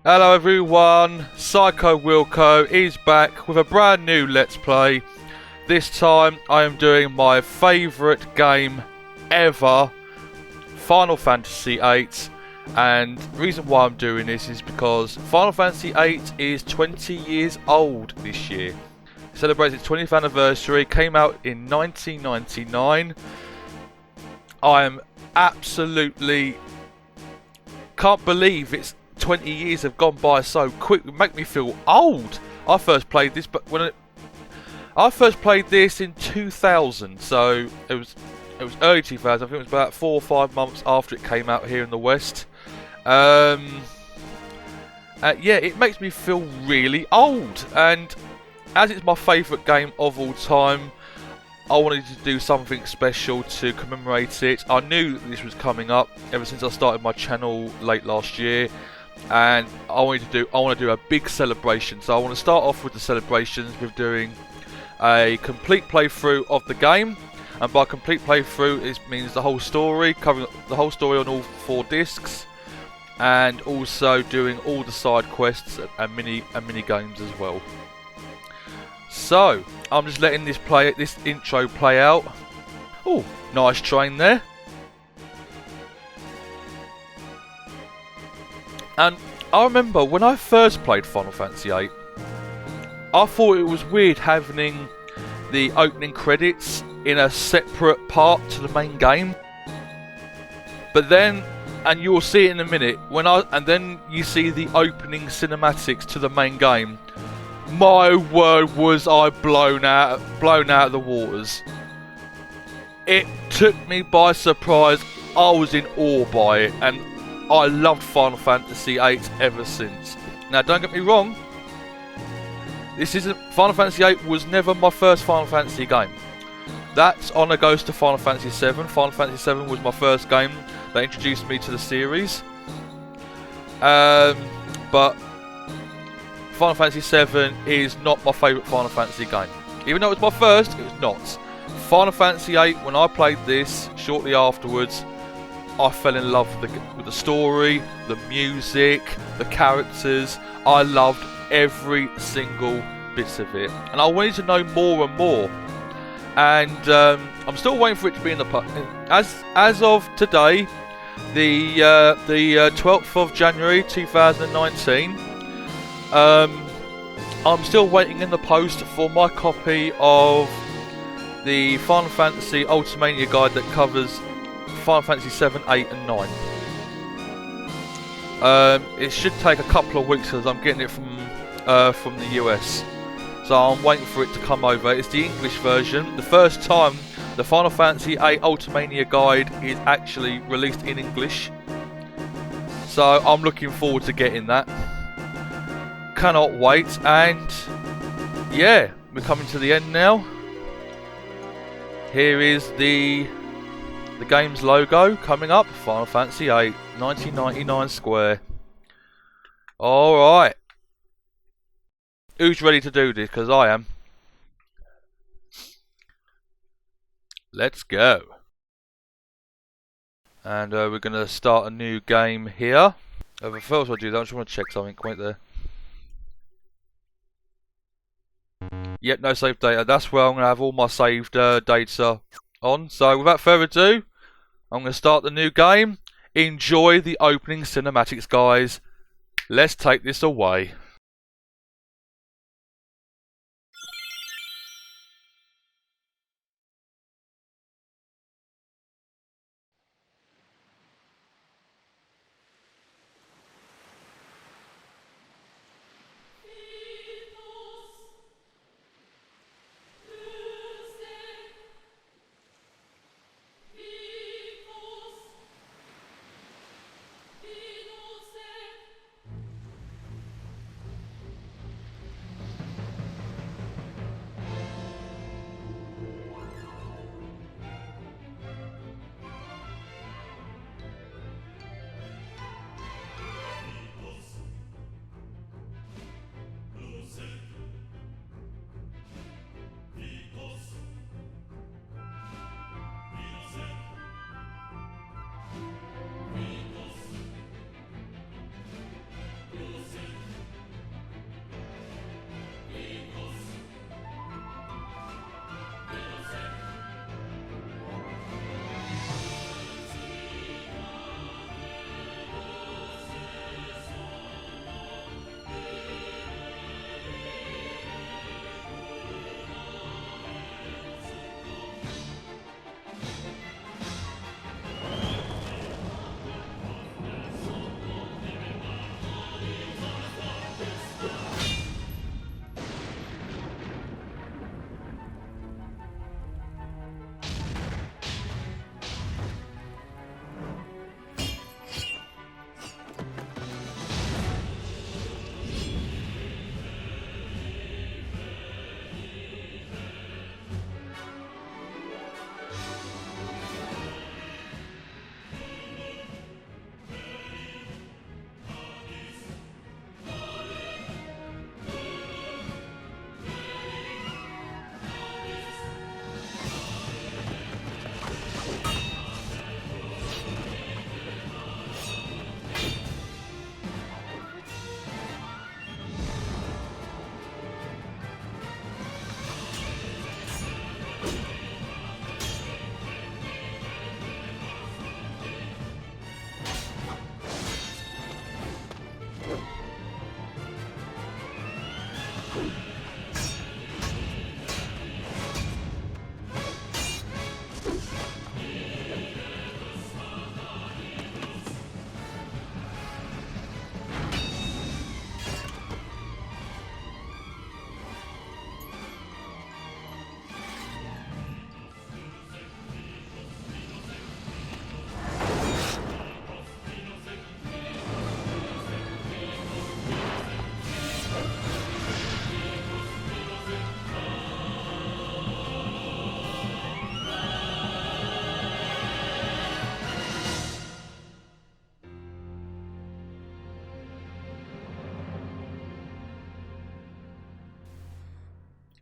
Hello everyone, Psycho Wilco is back with a brand new Let's Play. This time I am doing my favourite game ever, Final Fantasy VIII. And the reason why I'm doing this is because Final Fantasy VIII is 20 years old this year. It celebrates its 20th anniversary, came out in 1999. I am absolutely can't believe it's 20 years have gone by so quick. It make me feel old. I first played this, I first played this in 2000, so it was early 2000. I think it was about 4 or 5 months after it came out here in the West. Yeah, it makes me feel really old, and as it's my favourite game of all time, I wanted to do something special to commemorate it. I knew that this was coming up ever since I started my channel late last year, and I want to do a big celebration. So I want to start off with the celebrations with doing a complete playthrough of the game, and by complete playthrough it means the whole story, covering the whole story on all 4 discs, and also doing all the side quests and mini games as well. So I'm just letting this intro play out. Oh, nice train there. And I remember when I first played Final Fantasy VIII, I thought it was weird having the opening credits in a separate part to the main game. But then, and you'll see it in a minute, then you see the opening cinematics to the main game. My word, was I blown out of the waters. It took me by surprise. I was in awe by it, and I loved Final Fantasy VIII ever since. Now, don't get me wrong. Final Fantasy VIII was never my first Final Fantasy game. That honour goes to Final Fantasy VII. Final Fantasy VII was my first game that introduced me to the series. But Final Fantasy VII is not my favourite Final Fantasy game. Even though it was my first, it was not. Final Fantasy VIII, when I played this shortly afterwards, I fell in love with the story, the music, the characters. I loved every single bit of it, and I wanted to know more and more. And I'm still waiting for it to be in the as of today, the 12th of January 2019. I'm still waiting in the post for my copy of the Final Fantasy Ultimania guide that covers Final Fantasy 7, 8 and 9. It should take a couple of weeks because I'm getting it from the US. So I'm waiting for it to come over. It's the English version. The first time the Final Fantasy 8 Ultimania guide is actually released in English. So I'm looking forward to getting that. Cannot wait. And yeah, we're coming to the end now. Here is the game's logo coming up. Final Fantasy VIII 1999 Square. Alright. Who's ready to do this? Because I am. Let's go. And we're going to start a new game here. Before I do that, I just want to check something. Wait there. Yep, no save data. That's where I'm going to have all my saved data on. So without further ado, I'm going to start the new game. Enjoy the opening cinematics, guys. Let's take this away.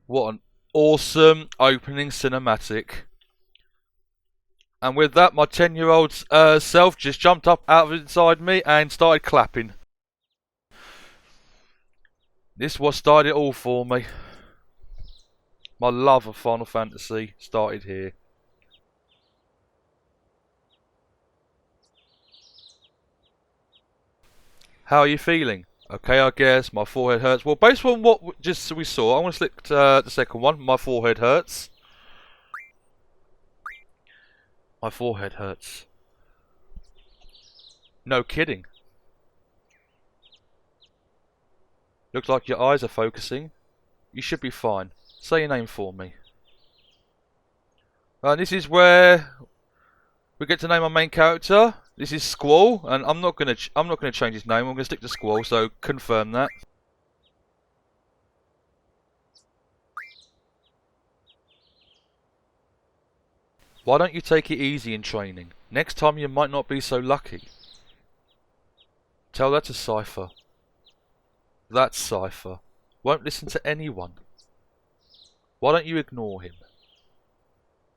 What an awesome opening cinematic. And with that, my 10-year-old self just jumped up out of inside me and started clapping. This was started it all for me. My love of Final Fantasy started here. How are you feeling? Okay, I guess my forehead hurts. Well, based on what just we saw, I'm going to select the second one. My forehead hurts. My forehead hurts. No kidding. Looks like your eyes are focusing. You should be fine. Say your name for me. This is where we get to name our main character. This is Squall, and I'm not gonna change his name. I'm gonna stick to Squall. So confirm that. Why don't you take it easy in training? Next time you might not be so lucky. Tell that to Cypher. That Cypher won't listen to anyone. Why don't you ignore him?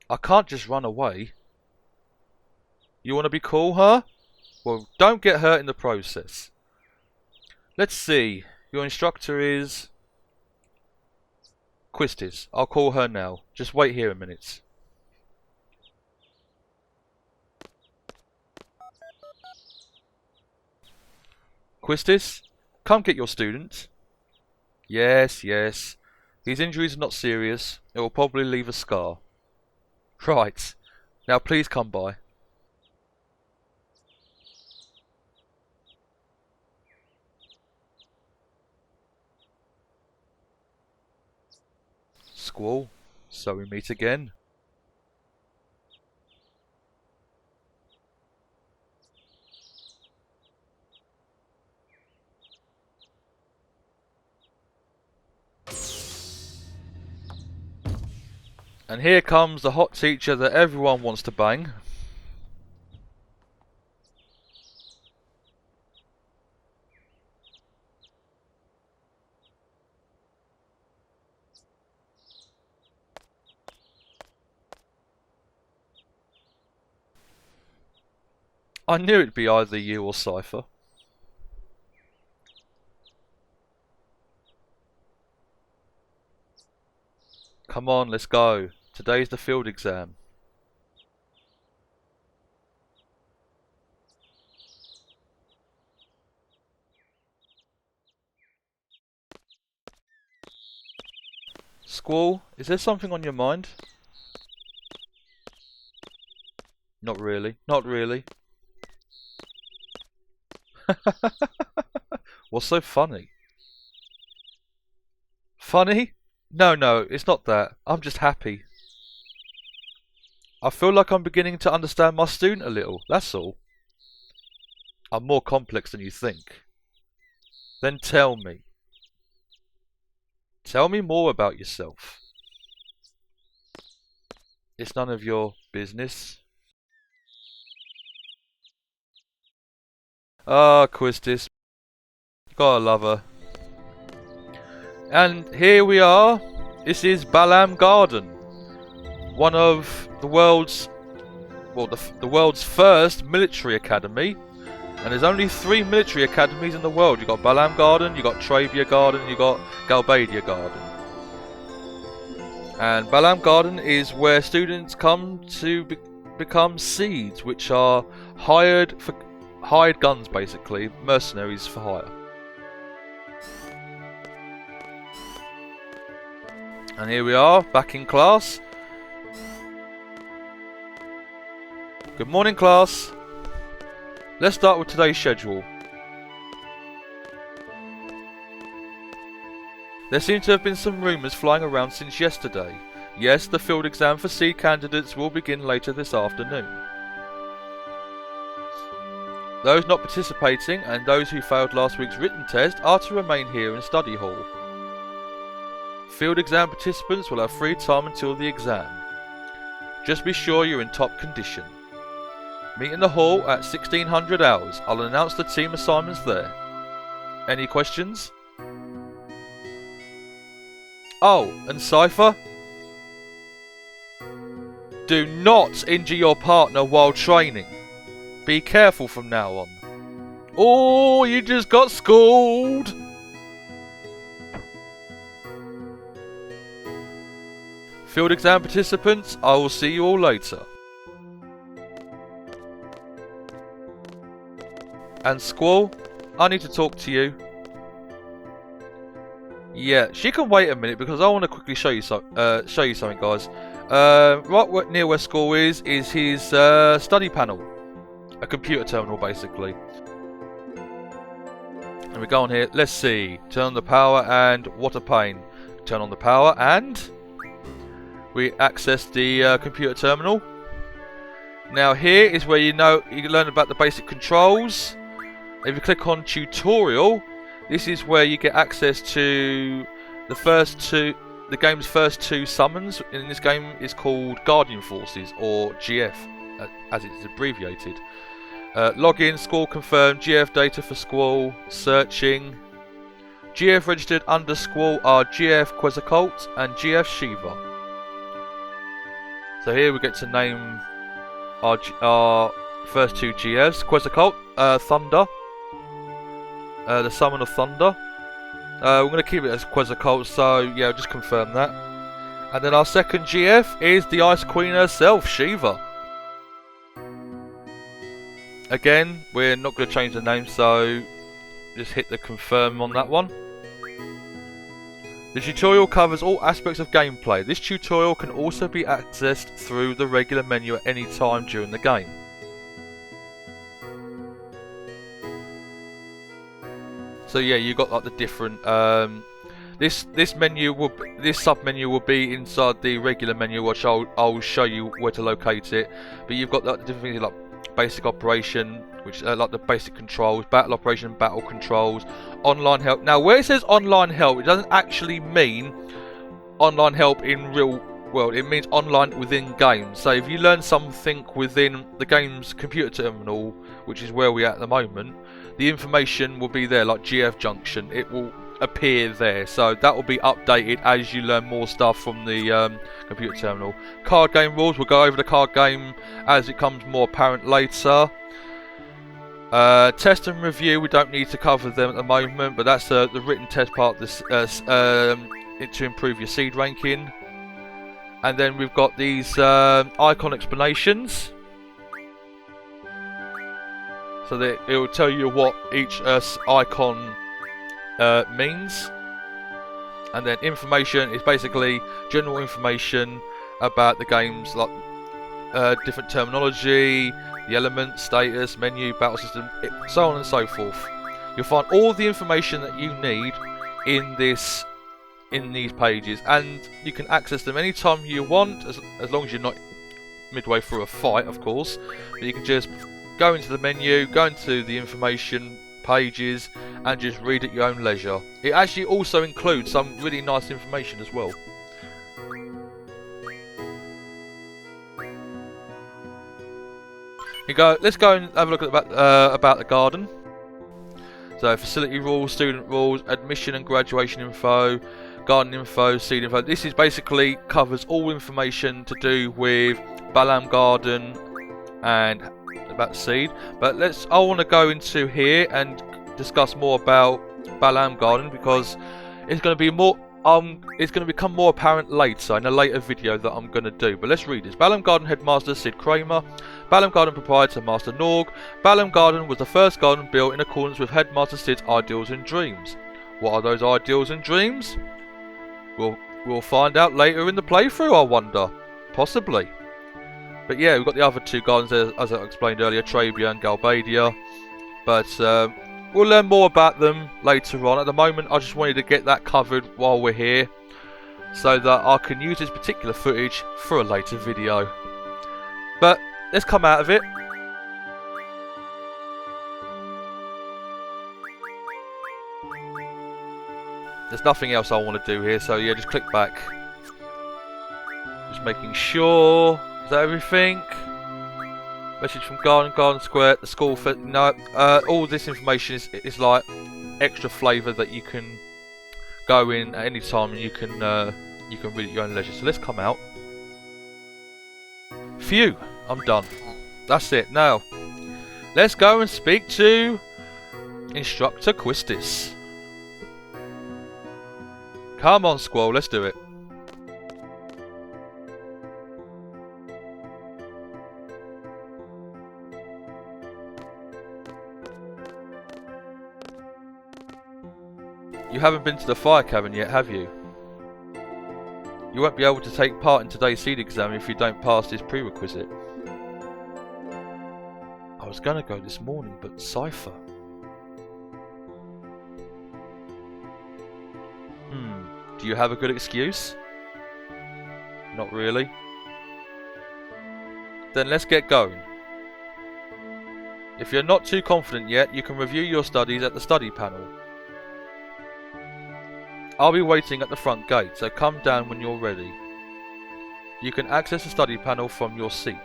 I can't just run away. You want to be cool, huh? Well, don't get hurt in the process. Let's see. Your instructor is Quistis. I'll call her now. Just wait here a minute. Quistis, come get your student. Yes, yes. His injuries are not serious. It will probably leave a scar. Right. Now please come by. Squall, so we meet again. And here comes the hot teacher that everyone wants to bang. I knew it'd be either you or Cypher. Come on, let's go. Today's the field exam. Squall, is there something on your mind? Not really, not really. What's so funny? Funny? No, it's not that. I'm just happy. I feel like I'm beginning to understand my student a little, that's all. I'm more complex than you think. Then tell me. Tell me more about yourself. It's none of your business. Ah, Quistis. Gotta love her. And here we are. This is Balam Garden, one of the world's, the world's first military academy. And there's only 3 military academies in the world. You got Balam Garden, you got Trabia Garden, you got Galbadia Garden. And Balam Garden is where students come to become seeds, which are hired guns, basically, mercenaries for hire. And here we are, back in class. Good morning, class. Let's start with today's schedule. There seem to have been some rumours flying around since yesterday. Yes, the field exam for C candidates will begin later this afternoon. Those not participating and those who failed last week's written test are to remain here in study hall. Field exam participants will have free time until the exam. Just be sure you're in top condition. Meet in the hall at 1600 hours. I'll announce the team assignments there. Any questions? Oh, and Cypher? Do not injure your partner while training. Be careful from now on. Oh, you just got schooled! Field exam participants, I will see you all later. And Squall, I need to talk to you. Yeah, she can wait a minute because I want to quickly show you something, guys. Right near where Squall is his study panel, a computer terminal basically. And we go on here. Let's see. Turn on the power and what a pain. Turn on the power and we access the computer terminal. Now here is where you can learn about the basic controls. If you click on tutorial, this is where you get access to the game's first two summons. In this game is called Guardian Forces, or GF, as it's abbreviated. Login, Squall confirmed, GF data for Squall, searching. GF registered under Squall are GF Quetzalcoatl and GF Shiva. So here we get to name our first two GFs. Quetzalcoatl, Thunder. The Summon of Thunder. We're going to keep it as Quetzalcoatl, so yeah, I'll just confirm that. And then our second GF is the Ice Queen herself, Shiva. Again, we're not going to change the name, so just hit the confirm on that one. The tutorial covers all aspects of gameplay. This tutorial can also be accessed through the regular menu at any time during the game. So yeah, you got like the different. This sub menu will be inside the regular menu, which I'll show you where to locate it. But you've got like the different things like basic operation, which like the basic controls, battle operation, battle controls, online help. Now, where it says online help, it doesn't actually mean online help in real world. It means online within games. So if you learn something within the game's computer terminal, which is where we're at the moment, the information will be there, like GF Junction. It will appear there, so that will be updated as you learn more stuff from the computer terminal. Card game rules, we'll go over the card game as it comes more apparent later. Test and review, we don't need to cover them at the moment, but that's the written test part of this, to improve your seed ranking. And then we've got these icon explanations, so that it will tell you what each icon means. And then information is basically general information about the games, like different terminology, the element, status, menu, battle system, so on and so forth. You'll find all the information that you need in these pages, and you can access them anytime you want, as long as you're not midway through a fight, of course. But you can just go into the menu, go into the information pages, and just read at your own leisure. It actually also includes some really nice information as well. Let's go and have a look at about the garden. So facility rules, student rules, admission and graduation info, garden info, seed info. This is basically covers all information to do with Balam Garden and about the seed. But I want to go into here and discuss more about Balam Garden, because it's going to be more. It's going to become more apparent later in a later video that I'm going to do. But let's read this. Balam Garden Headmaster Sid Kramer. Balam Garden Proprietor Master Norg. Balam Garden was the first garden built in accordance with Headmaster Sid's ideals and dreams. What are those ideals and dreams? We'll find out later in the playthrough, I wonder. Possibly. But yeah, we've got the other two gardens, as I explained earlier, Trabia and Galbadia. But we'll learn more about them later on. At the moment, I just wanted to get that covered while we're here, so that I can use this particular footage for a later video. But let's come out of it. There's nothing else I want to do here, so yeah, just click back. Just making sure. Is that everything? Message from Garden Square, the school for no. All this information is like extra flavour that you can go in at any time, and you can read at your own leisure. So let's come out. Phew, I'm done. That's it. Now, let's go and speak to Instructor Quistis. Come on, Squall, let's do it. You haven't been to the fire cavern yet, have you? You won't be able to take part in today's seed exam if you don't pass this prerequisite. I was gonna go this morning, but Cypher. Do you have a good excuse? Not really. Then let's get going. If you're not too confident yet, you can review your studies at the study panel. I'll be waiting at the front gate, so come down when you're ready. You can access the study panel from your seat.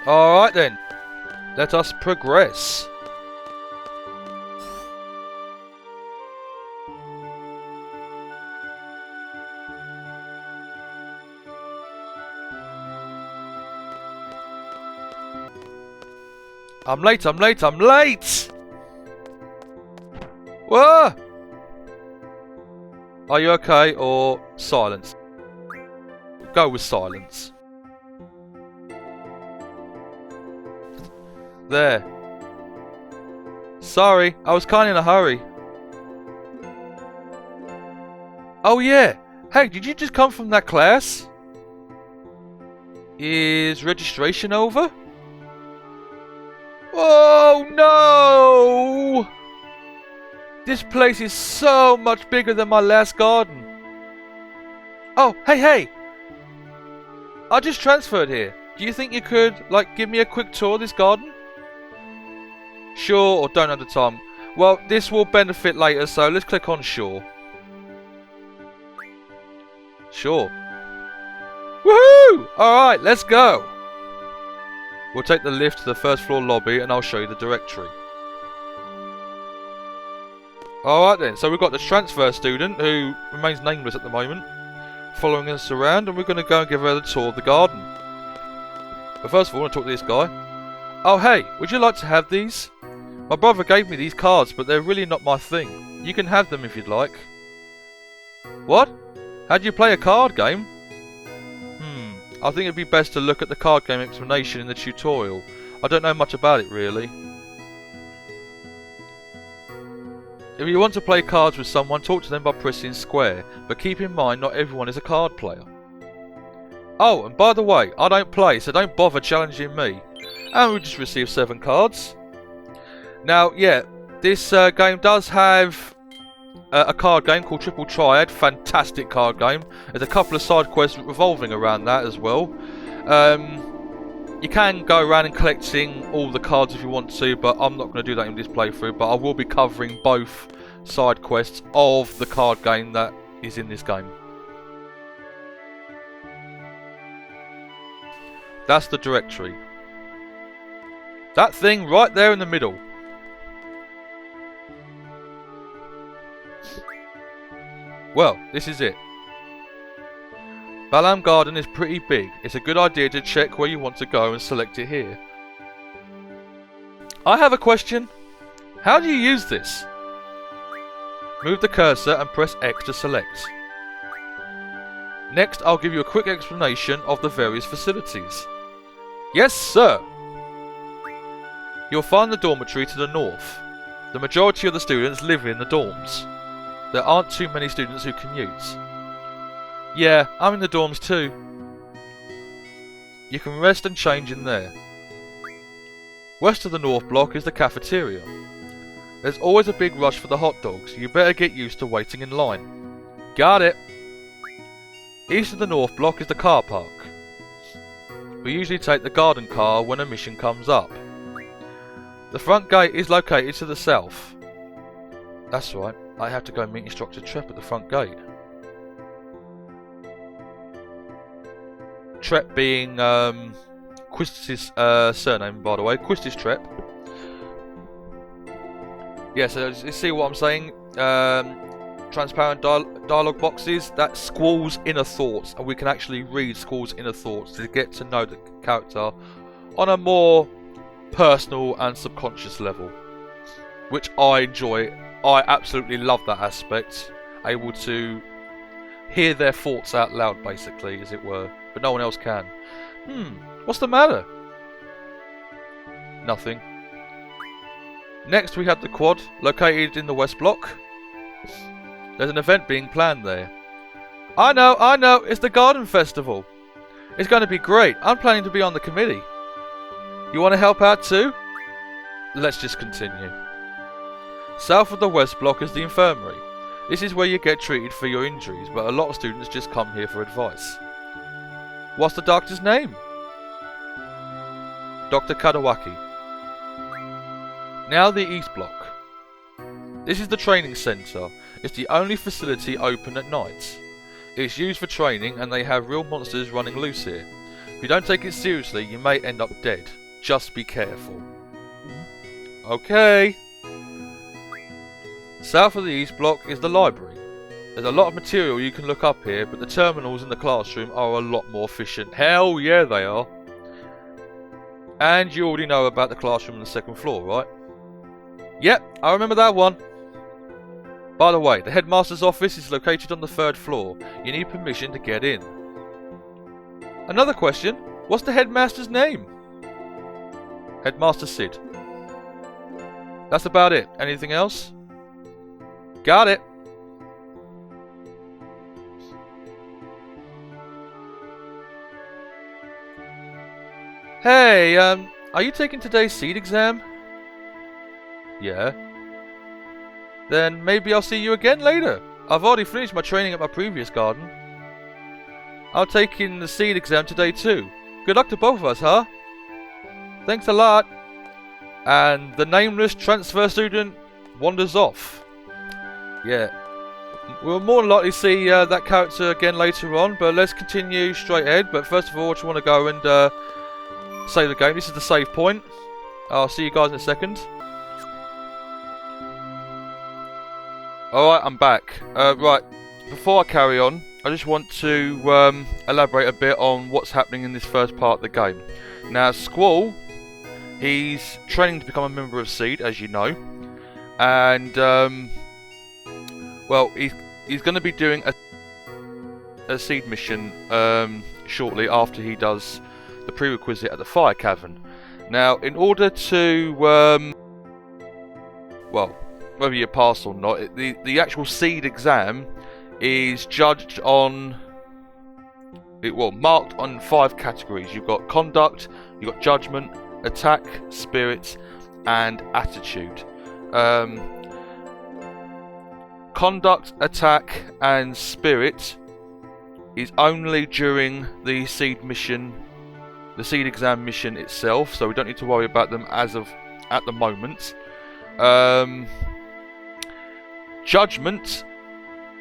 Alright then, let us progress. I'm late, I'm late, I'm late! Whoa! Are you okay, or silence? Go with silence. There. Sorry, I was kinda in a hurry. Oh yeah! Hey, did you just come from that class? Is registration over? Oh no! This place is so much bigger than my last garden. Oh, hey! I just transferred here. Do you think you could, like, give me a quick tour of this garden? Sure, or don't have the time. Well, this will benefit later, so let's click on sure. Sure. Woohoo! Alright, let's go. We'll take the lift to the first floor lobby and I'll show you the directory. Alright then, so we've got the transfer student who remains nameless at the moment, following us around, and we're going to go and give her the tour of the garden. But first of all, I want to talk to this guy. Oh hey, would you like to have these? My brother gave me these cards, but they're really not my thing. You can have them if you'd like. What? How do you play a card game? I think it'd be best to look at the card game explanation in the tutorial. I don't know much about it really. If you want to play cards with someone, talk to them by pressing square, but keep in mind not everyone is a card player. Oh, and by the way, I don't play, so don't bother challenging me. And we just received 7 cards. Now, yeah, this game does have a card game called Triple Triad. Fantastic card game. There's a couple of side quests revolving around that as well. You can go around and collecting all the cards if you want to, but I'm not going to do that in this playthrough. But I will be covering both side quests of the card game that is in this game. That's the directory. That thing right there in the middle. Well, this is it. Balam Garden is pretty big. It's a good idea to check where you want to go and select it here. I have a question. How do you use this? Move the cursor and press X to select. Next, I'll give you a quick explanation of the various facilities. Yes, sir! You'll find the dormitory to the north. The majority of the students live in the dorms. There aren't too many students who commute. Yeah, I'm in the dorms too. You can rest and change in there. West of the north block is the cafeteria. There's always a big rush for the hot dogs. You better get used to waiting in line. Got it. East of the north block is the car park. We usually take the garden car when a mission comes up. The front gate is located to the south. That's right, I have to go meet Instructor Trep at the front gate. Trep being Quistis' surname, by the way. Quistis Trep. Yeah, so you see what I'm saying? Transparent dialogue boxes, that Squall's inner thoughts, and we can actually read Squall's inner thoughts to get to know the character on a more personal and subconscious level, which I enjoy. I absolutely love that aspect, able to hear their thoughts out loud, basically, as it were, but no one else can. What's the matter? Nothing. Next we have the quad, located in the West Block. There's an event being planned there. I know, it's the Garden Festival. It's going to be great. I'm planning to be on the committee. You want to help out too? Let's just continue. South of the West Block is the infirmary. This is where you get treated for your injuries, but a lot of students just come here for advice. What's the doctor's name? Dr. Kadawaki. Now the East Block. This is the training centre. It's the only facility open at night. It's used for training and they have real monsters running loose here. If you don't take it seriously, you may end up dead. Just be careful. Okay. South of the East Block is the library. There's a lot of material you can look up here, but the terminals in the classroom are a lot more efficient. Hell yeah, they are. And you already know about the classroom on the second floor, right? Yep, I remember that one. By the way, the headmaster's office is located on the 3rd floor. You need permission to get in. Another question, what's the headmaster's name? Headmaster Sid. That's about it. Anything else? Got it. Hey, are you taking today's seed exam? Yeah. Then maybe I'll see you again later. I've already finished my training at my previous garden. I'm taking the seed exam today too. Good luck to both of us, huh? Thanks a lot. And the nameless transfer student wanders off. Yeah. We'll more than likely see that character again later on, but let's continue straight ahead. But first of all, I just want to go and save the game. This is the save point. I'll see you guys in a second. Alright, I'm back. Right, before I carry on, I just want to elaborate a bit on what's happening in this first part of the game. Now, Squall, he's training to become a member of SEED, as you know. And, well, he's going to be doing a SEED mission shortly after he does the prerequisite at the Fire Cavern. Now, in order to, well, whether you pass or not, the actual SEED exam is judged on, marked on 5 categories. You've got conduct, you've got judgment, attack, spirit, and attitude. Conduct, attack, and spirit is only during the SEED mission, the SEED exam mission itself, so we don't need to worry about them as of at the moment. Judgment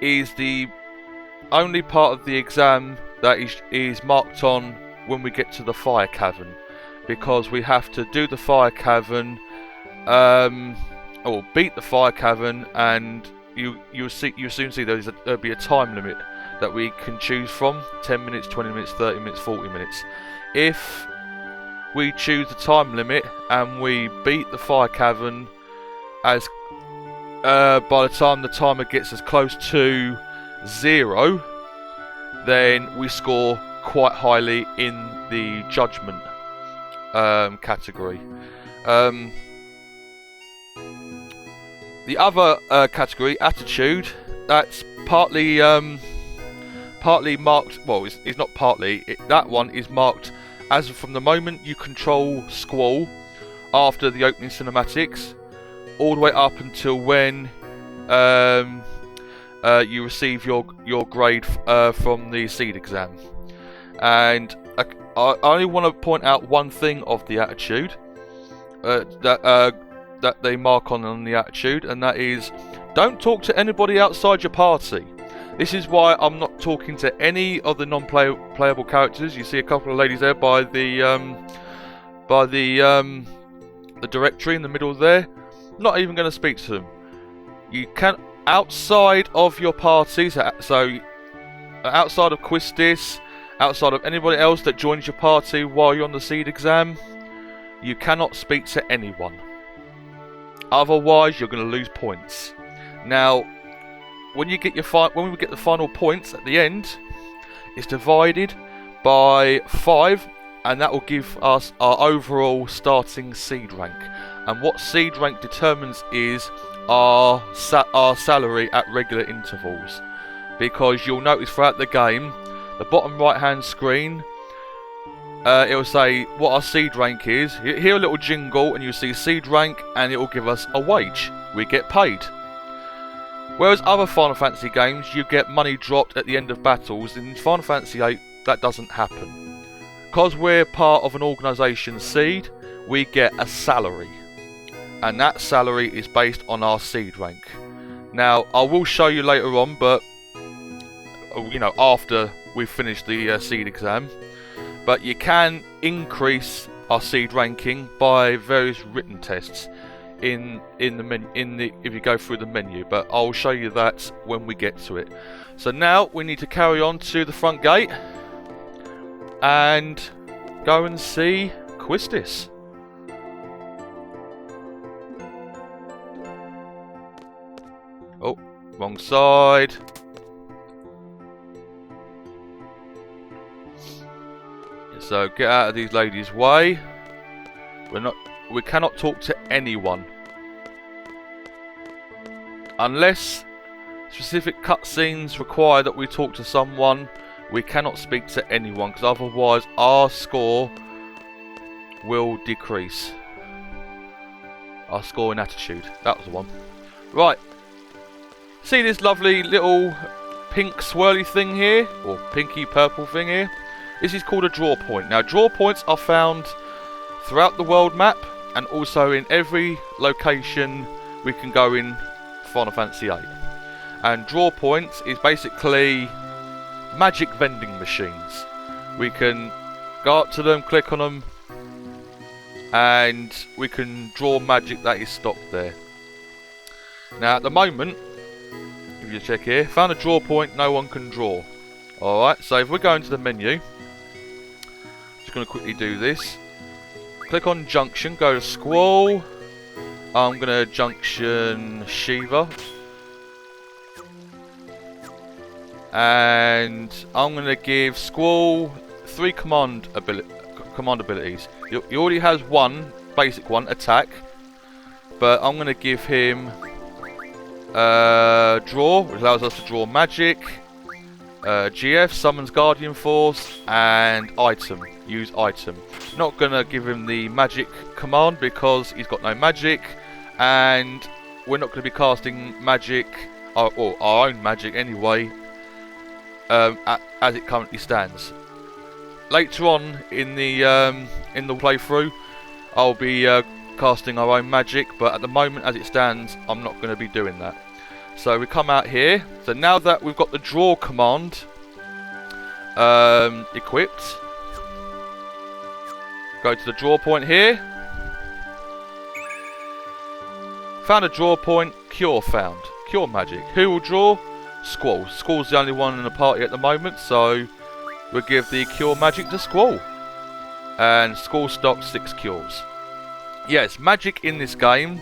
is the only part of the exam that is marked on when we get to the Fire Cavern, because we have to do the Fire Cavern, or beat the Fire Cavern, and you'll soon see there'll be a time limit that we can choose from: 10 minutes, 20 minutes, 30 minutes, 40 minutes. If we choose the time limit and we beat the Fire Cavern as by the time the timer gets as close to 0, then we score quite highly in the judgment category. The other category, attitude, that's partly marked. Well, it's not partly. That one is marked as from the moment you control Squall after the opening cinematics, all the way up until when you receive your grade from the SEED exam. And I only want to point out one thing of the attitude that they mark on the attitude, and that is, don't talk to anybody outside your party. This is why I'm not talking to any of the non-playable characters. You see a couple of ladies there by the by the directory in the middle there. Not even going to speak to them. You can, outside of your parties, so outside of Quistis, outside of anybody else that joins your party while you're on the seed exam, you cannot speak to anyone. Otherwise, you're going to lose points. Now, when we get the final points at the end, it's divided by 5, and that will give us our overall starting seed rank. And what seed rank determines is our salary at regular intervals. Because you'll notice throughout the game, the bottom right hand screen, it will say what our seed rank is. You hear a little jingle and you'll see seed rank, and it will give us a wage. We get paid. Whereas other Final Fantasy games, you get money dropped at the end of battles. In Final Fantasy VIII, that doesn't happen. Because we're part of an organisation seed, we get a salary. And that salary is based on our seed rank. Now, I will show you later on, but you know, after we've finished the seed exam. But you can increase our seed ranking by various written tests if you go through the menu. But I'll show you that when we get to it. So now we need to carry on to the front gate and go and see Quistis. Oh, wrong side. So get out of these ladies' way. We cannot talk to anyone unless specific cutscenes require that we talk to someone. We cannot speak to anyone, because otherwise our score will decrease. Our score in attitude. That was the one. Right. See this lovely little pink swirly thing here, or pinky purple thing here? This is called a draw point. Now, draw points are found throughout the world map, and also in every location we can go in Final Fantasy VIII. And draw points is basically magic vending machines. We can go up to them, click on them, and we can draw magic that is stocked there. Now, at the moment, if you check here, found a draw point, no one can draw. Alright, so if we go into the menu, just going to quickly do this. Click on Junction, go to Squall. I'm going to Junction Shiva. And I'm going to give Squall 3 command abilities. He already has one, basic one, attack. But I'm going to give him Draw, which allows us to draw magic. GF, Summons Guardian Force, and Item, use Item. Not going to give him the magic command because he's got no magic, and we're not going to be casting magic, or our own magic anyway, as it currently stands. Later on in the playthrough, I'll be casting our own magic, but at the moment as it stands, I'm not going to be doing that. So we come out here. So now that we've got the draw command equipped, go to the draw point here. Found a draw point, cure found. Cure magic. Who will draw? Squall. Squall's the only one in the party at the moment, so we'll give the cure magic to Squall. And Squall stocks 6 cures. Yes, magic in this game.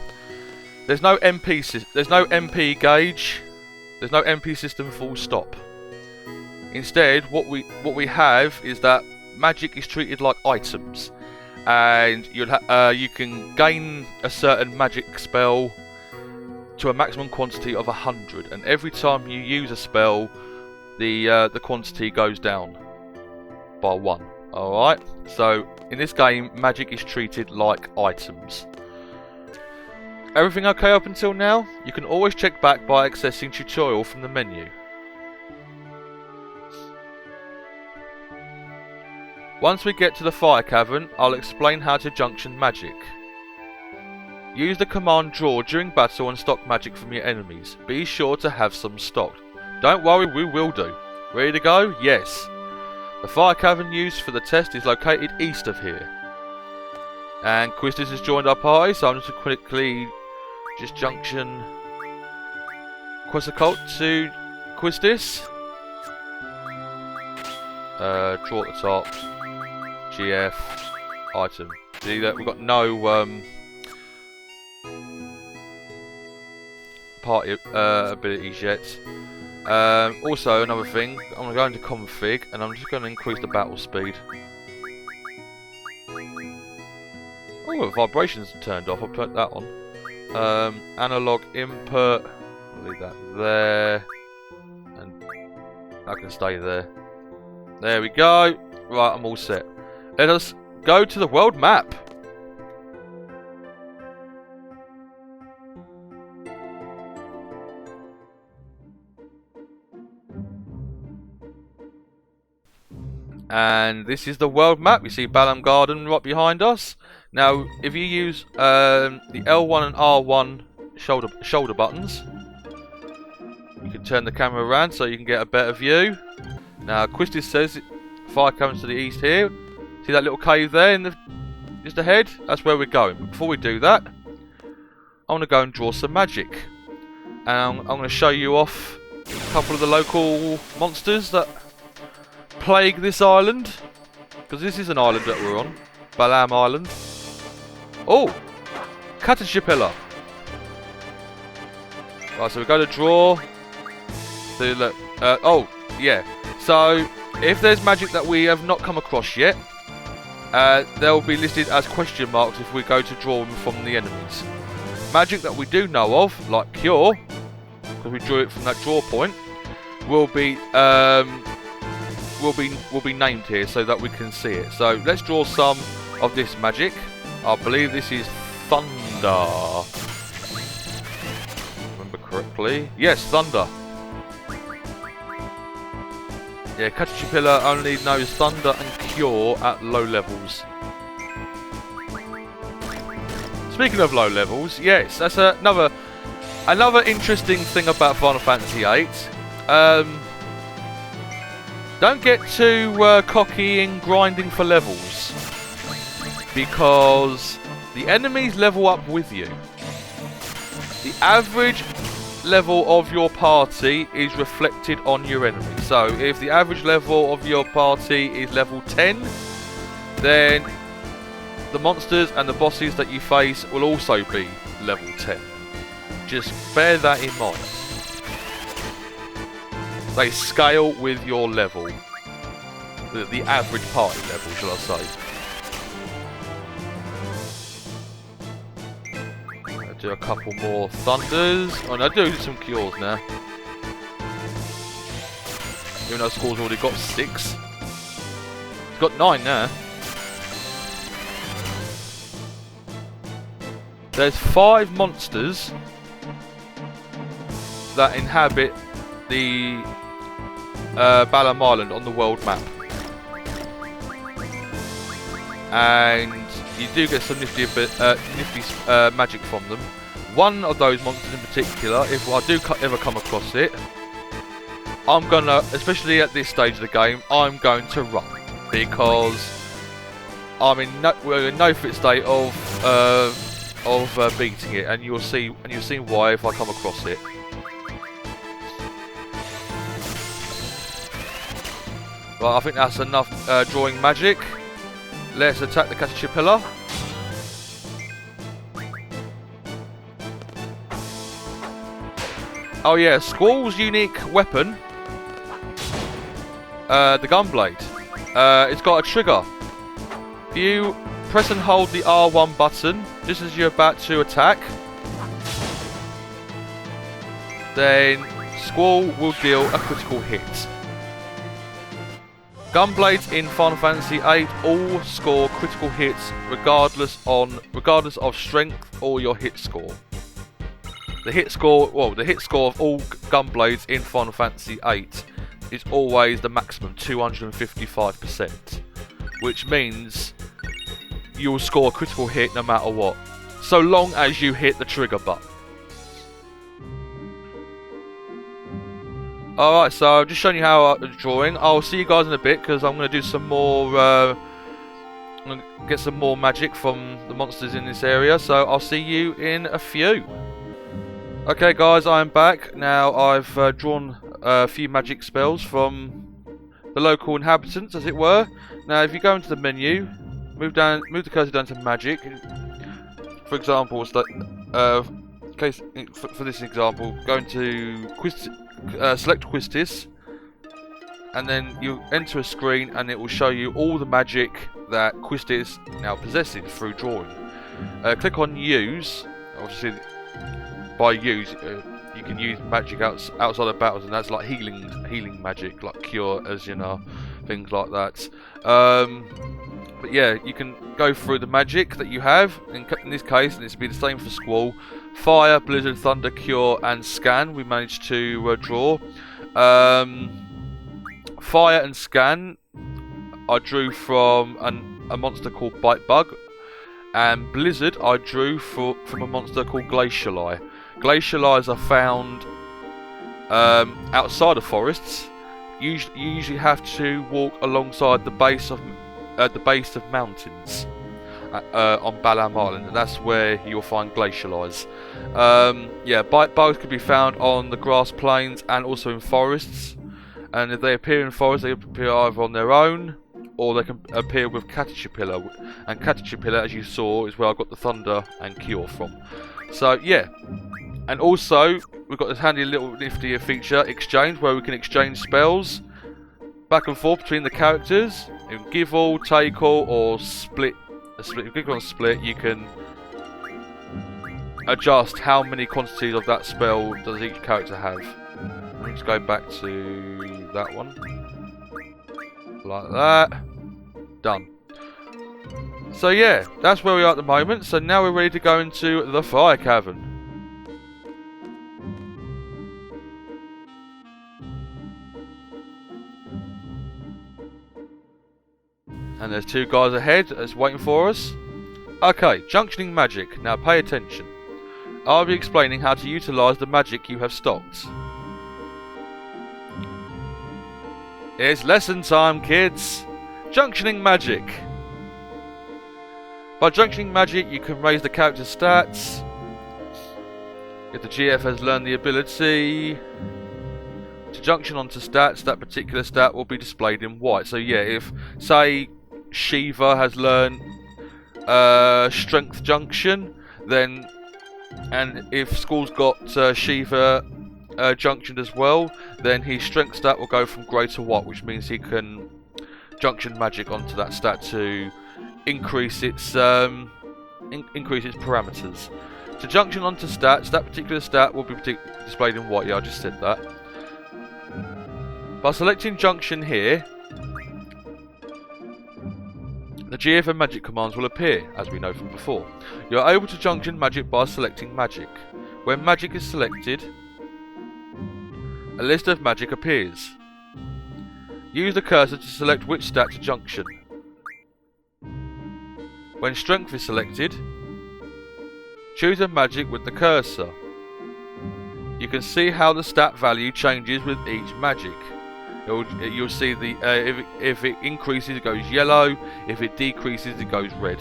There's no MP gauge. There's no MP system full stop. Instead, what we have is that magic is treated like items, and you can gain a certain magic spell to a maximum quantity of 100, and every time you use a spell, the quantity goes down by 1. All right. So in this game, magic is treated like items. Everything okay up until now? You can always check back by accessing tutorial from the menu. Once we get to the fire cavern, I'll explain how to junction magic. Use the command draw during battle and stock magic from your enemies. Be sure to have some stocked. Don't worry, we will do. Ready to go? Yes. The fire cavern used for the test is located east of here. And Quistis has joined our party, so I'm just going to quickly just junction Quest Occult to Quistis. Draw at the top. GF. Item. See that we've got no party abilities yet. Also, another thing, I'm going to go into config and I'm just going to increase the battle speed. Oh, vibrations turned off. I'll put that on. Analog input. I'll leave that there, and that can stay there. There we go. Right, I'm all set. Let us go to the world map. And this is the world map. You see Balam Garden right behind us. Now, if you use the L1 and R1 shoulder buttons, you can turn the camera around so you can get a better view. Now, Quistis says fire comes to the east here. See that little cave there in the just ahead? That's where we're going. But before we do that, I want to go and draw some magic. And I'm going to show you off a couple of the local monsters that plague this island. Because this is an island that we're on. Balam Island. Oh! Caterpillar. Right, so we're going to draw. So look, oh, yeah. So, if there's magic that we have not come across yet, they'll be listed as question marks if we go to draw them from the enemies. Magic that we do know of, like Cure, because we drew it from that draw point, will be named here so that we can see it. So let's draw some of this magic. I believe this is Thunder. Remember correctly? Yes, Thunder. Yeah, Caterpillar only knows Thunder and Cure at low levels. Speaking of low levels, yes, that's another interesting thing about Final Fantasy VIII. Don't get too cocky in grinding for levels, because the enemies level up with you. The average level of your party is reflected on your enemy. So if the average level of your party is level 10, then the monsters and the bosses that you face will also be level 10. Just bear that in mind. They scale with your level. The average party level, shall I say. I'll do a couple more Thunders. Oh, no, I'll do some Cures now. Even though Score's already got 6. He's got 9 now. There's 5 monsters that inhabit the Balam Island on the world map. And you do get some nifty magic from them. One of those monsters in particular, if I do ever come across it, I'm gonna, especially at this stage of the game, I'm going to run, because I'm in we're in no fit state of beating it, and you'll see why if I come across it. Right, I think that's enough drawing magic. Let's attack the Caterpillar. Oh yeah, Squall's unique weapon, the Gunblade. It's got a trigger. If you press and hold the R1 button just as you're about to attack, then Squall will deal a critical hit. Gunblades in Final Fantasy VIII all score critical hits regardless of strength or your hit score. The hit score of all Gunblades in Final Fantasy VIII is always the maximum 255%, which means you will score a critical hit no matter what, so long as you hit the trigger button. Alright, so I've just shown you how I'm drawing. I'll see you guys in a bit, because I'm going to do some more I'm gonna get some more magic from the monsters in this area, so I'll see you in a few. Okay guys, I am back. Now I've drawn a few magic spells from the local inhabitants, as it were. Now if you go into the menu, move the cursor down to magic. For example, for this example, go into select Quistis, and then you enter a screen and it will show you all the magic that Quistis now possesses through drawing. Click on use. Obviously by use you can use magic outside of battles, and that's like healing magic, like cure, as you know, things like that. But yeah, you can go through the magic that you have. In this case, and this will be the same for Squall: Fire, Blizzard, Thunder, Cure, and Scan. We managed to draw. Fire and Scan I drew from a monster called Bite Bug, and Blizzard I drew from a monster called Glacial Eye. Glacial Eyes are found outside of forests. You usually have to walk alongside the base of mountains on Balam Island, and that's where you'll find Glacial Eyes. Yeah, Bite Bugs can be found on the grass plains and also in forests. And if they appear in forests, they appear either on their own, or they can appear with Caterpillar. And Caterpillar, as you saw, is where I got the Thunder and Cure from. So yeah, and also we've got this handy little nifty feature, Exchange, where we can exchange spells back and forth between the characters. You can give all, take all, or split. If you click on split, you can adjust how many quantities of that spell does each character have. Let's go back to that one. Like that. Done. So yeah, that's where we are at the moment. So now we're ready to go into the Fire Cavern. And there's two guys ahead that's waiting for us. Okay, junctioning magic. Now pay attention. I'll be explaining how to utilise the magic you have stocked. It's lesson time, kids. Junctioning magic. By junctioning magic, you can raise the character's stats. If the GF has learned the ability to junction onto stats, that particular stat will be displayed in white. So yeah, if, say, Shiva has learned Strength Junction, then, and if Squall's got Shiva junctioned as well, then his strength stat will go from grey to white, which means he can junction magic onto that stat to increase its parameters. To junction onto stats, that particular stat will be displayed in white. Yeah, I just said that. By selecting junction here, the GF and magic commands will appear, as we know from before. You are able to junction magic by selecting magic. When magic is selected, a list of magic appears. Use the cursor to select which stat to junction. When strength is selected, choose a magic with the cursor. You can see how the stat value changes with each magic. You'll see the if it increases, it goes yellow. If it decreases, it goes red.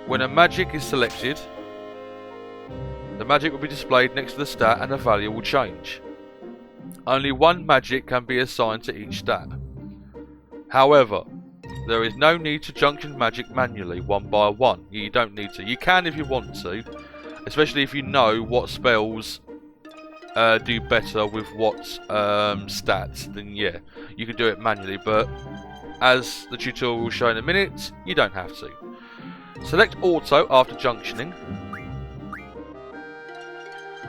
When a magic is selected, the magic will be displayed next to the stat and the value will change. Only one magic can be assigned to each stat. However, there is no need to junction magic manually one by one. You don't need to. You can if you want to, especially if you know what spells do better with what stats. Then yeah, you can do it manually, but as the tutorial will show in a minute, you don't have to. Select Auto after junctioning.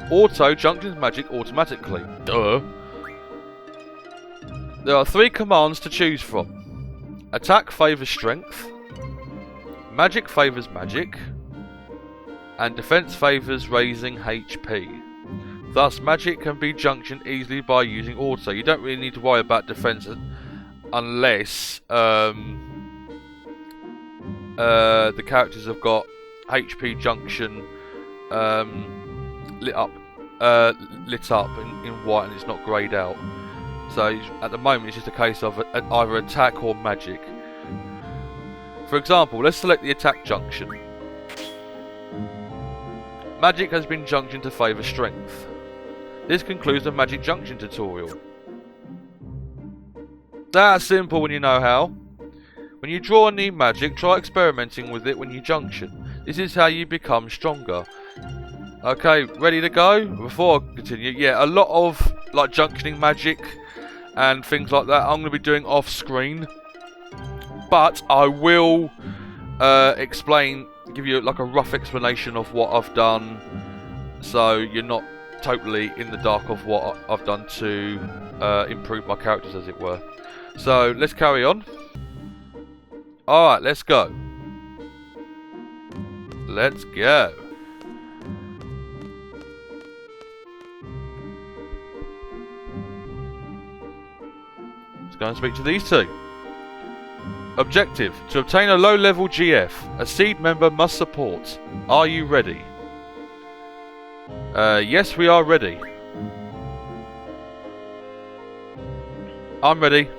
Auto junctions magic automatically. Duh. There are 3 commands to choose from. Attack favours strength, magic favours magic, and defense favours raising HP. Thus, magic can be junctioned easily by using auto. You don't really need to worry about defense unless the characters have got HP junction lit up in white and it's not greyed out. So at the moment it's just a case of either attack or magic. For example, let's select the attack junction. Magic has been junctioned to favour strength. This concludes the magic junction tutorial. That's simple when you know how. When you draw a new magic, try experimenting with it when you junction. This is how you become stronger. Okay, ready to go? Before I continue, yeah, a lot of like junctioning magic and things like that I'm going to be doing off screen. But I will give you like a rough explanation of what I've done, so you're not totally in the dark of what I've done to improve my characters, as it were. So let's carry on. Alright, let's go. Let's go. Let's go and speak to these two. Objective: to obtain a low-level GF, a seed member must support. Are you ready? Yes, we are ready. I'm ready.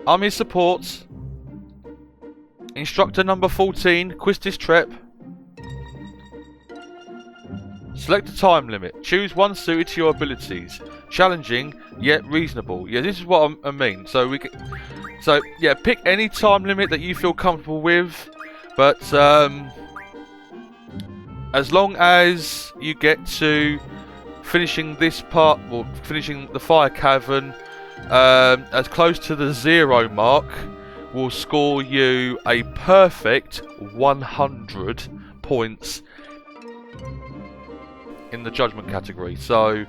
Army support. Instructor number 14, Quistis Trep. Select a time limit. Choose one suited to your abilities. Challenging, yet reasonable. Yeah, this is what I mean. So yeah, pick any time limit that you feel comfortable with, but as long as you get to finishing this part, or finishing the fire cavern as close to the 0 mark, will score you a perfect 100 points in the judgment category. So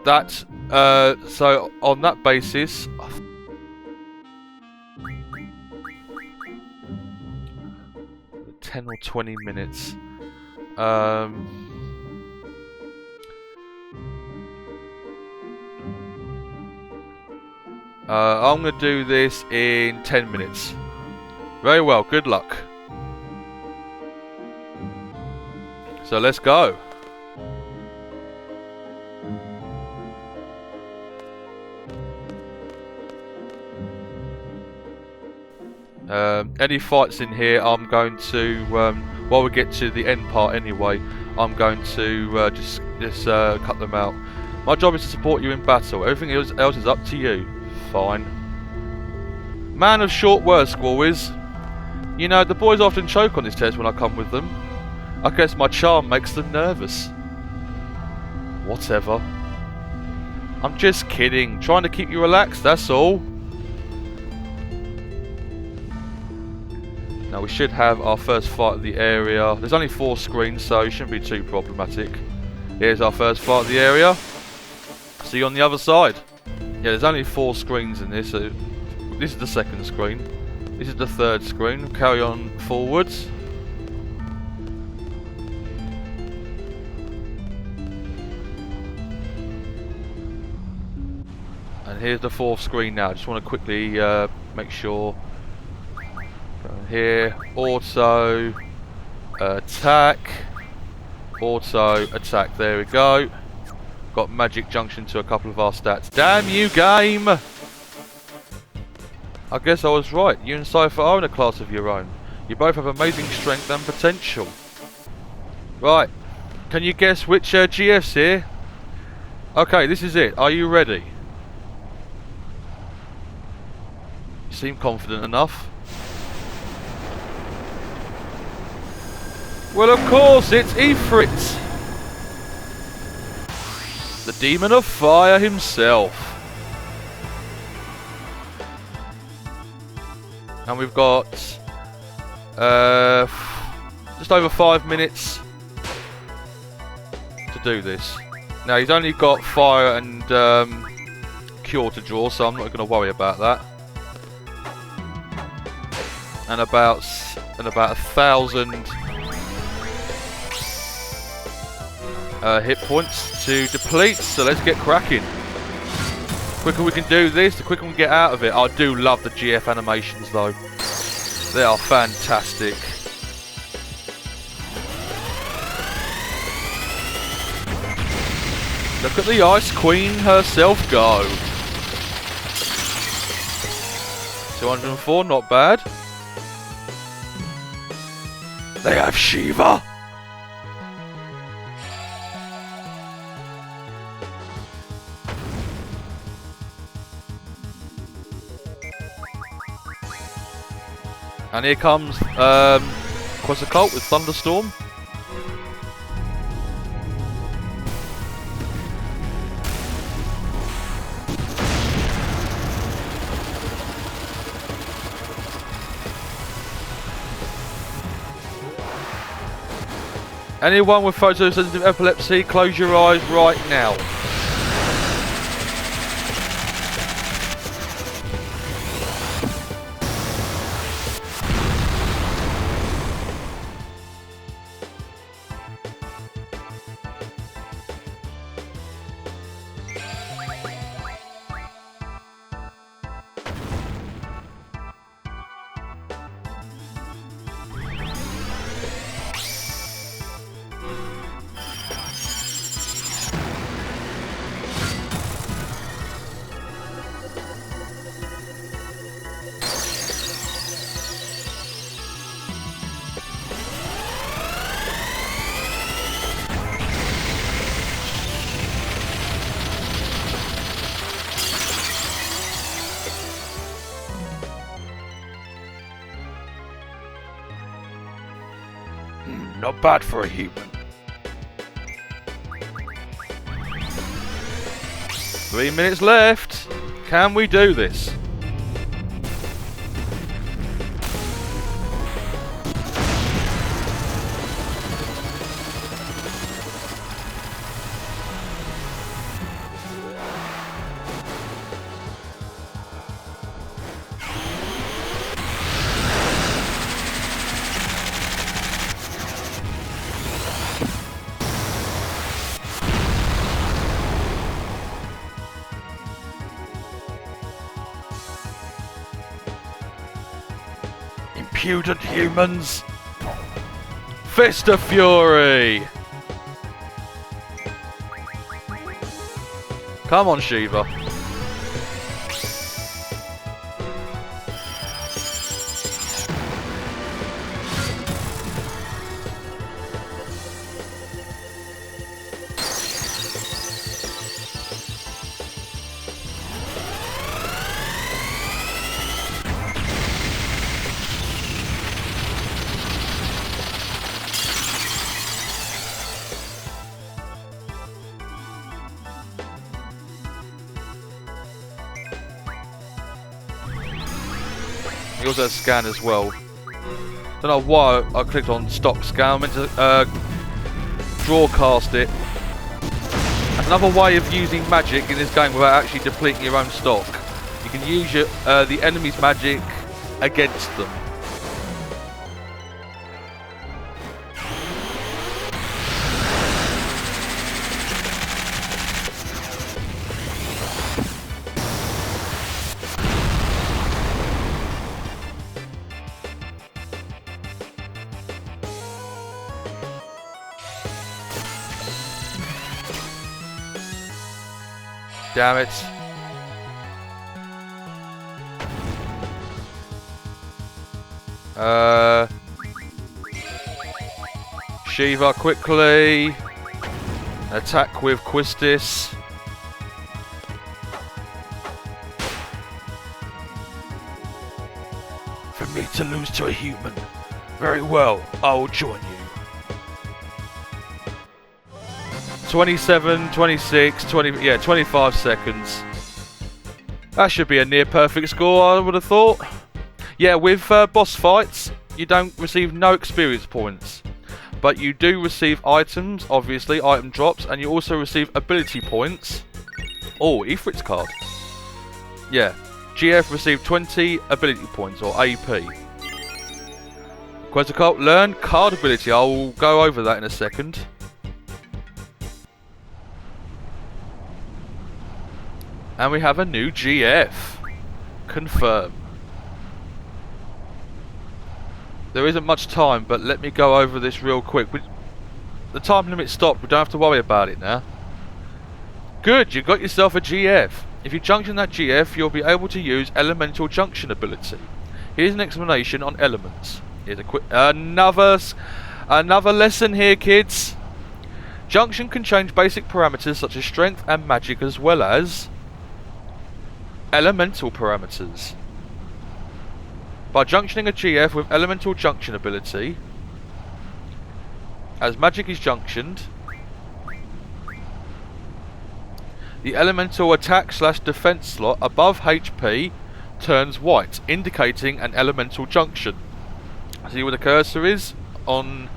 that so on that basis, 10 or 20 minutes. I'm going to do this in 10 minutes. Very well, good luck. So let's go. Any fights in here, I'm going to, while we get to the end part anyway, I'm going to just cut them out. My job is to support you in battle. Everything else is up to you. Fine. Man of short words, Squawiz. You know, the boys often choke on this test when I come with them. I guess my charm makes them nervous. Whatever. I'm just kidding. Trying to keep you relaxed, that's all. Now we should have our first fight of the area. There's only 4 screens, so it shouldn't be too problematic. Here's our first fight of the area. See you on the other side. Yeah, there's only 4 screens in this, so this is the second screen. This is the third screen. Carry on forwards. And here's the 4th screen now. Just want to quickly make sure. Here, auto attack, there we go. Got magic junction to a couple of our stats. Damn you, game! I guess I was right. You and Cypher are in a class of your own. You both have amazing strength and potential. Right, can you guess which GF's here? Okay, this is it. Are you ready? You seem confident enough. Well, of course, it's Ifrit, the demon of fire himself. And we've got just over 5 minutes to do this. Now, he's only got fire and cure to draw, so I'm not going to worry about that. And about 1,000 hit points to deplete, so let's get cracking. The quicker we can do this, the quicker we can get out of it. I do love the GF animations though. They are fantastic. Look at the Ice Queen herself go. 204, not bad. They have Shiva. And here comes Quetzalcoatl with Thunderstorm. Anyone with photosensitive epilepsy, close your eyes right now. Not bad for a human. 3 minutes left. Can we do this? Impudent humans! Fist of Fury! Come on, Shiva. He also has scan as well. Don't know why I clicked on stock scan. I meant to draw cast it. That's another way of using magic in this game without actually depleting your own stock. You can use your, the enemy's magic against them. Damn it. Shiva quickly. Attack with Quistis. For me to lose to a human. Very well, I will join you. 27, 26, 20, yeah, 25 seconds. That should be a near perfect score, I would have thought. Yeah, with boss fights, you don't receive no experience points. But you do receive items, obviously, item drops, and you also receive ability points. Oh, Ifrit's card. Yeah, GF received 20 ability points, or AP. Quetzalcoatl, learn card ability. I will go over that in a second. And we have a new GF. Confirm. There isn't much time, but let me go over this real quick. The time limit stopped, we don't have to worry about it now. Good, you got yourself a GF. If you junction that GF, you'll be able to use elemental junction ability. Here's an explanation on elements. Here's a quick another lesson here, kids. Junction can change basic parameters such as strength and magic, as well as elemental parameters. By junctioning a GF with elemental junction ability, as magic is junctioned, the elemental attack/defense slot above HP turns white, indicating an elemental junction. See where the cursor is on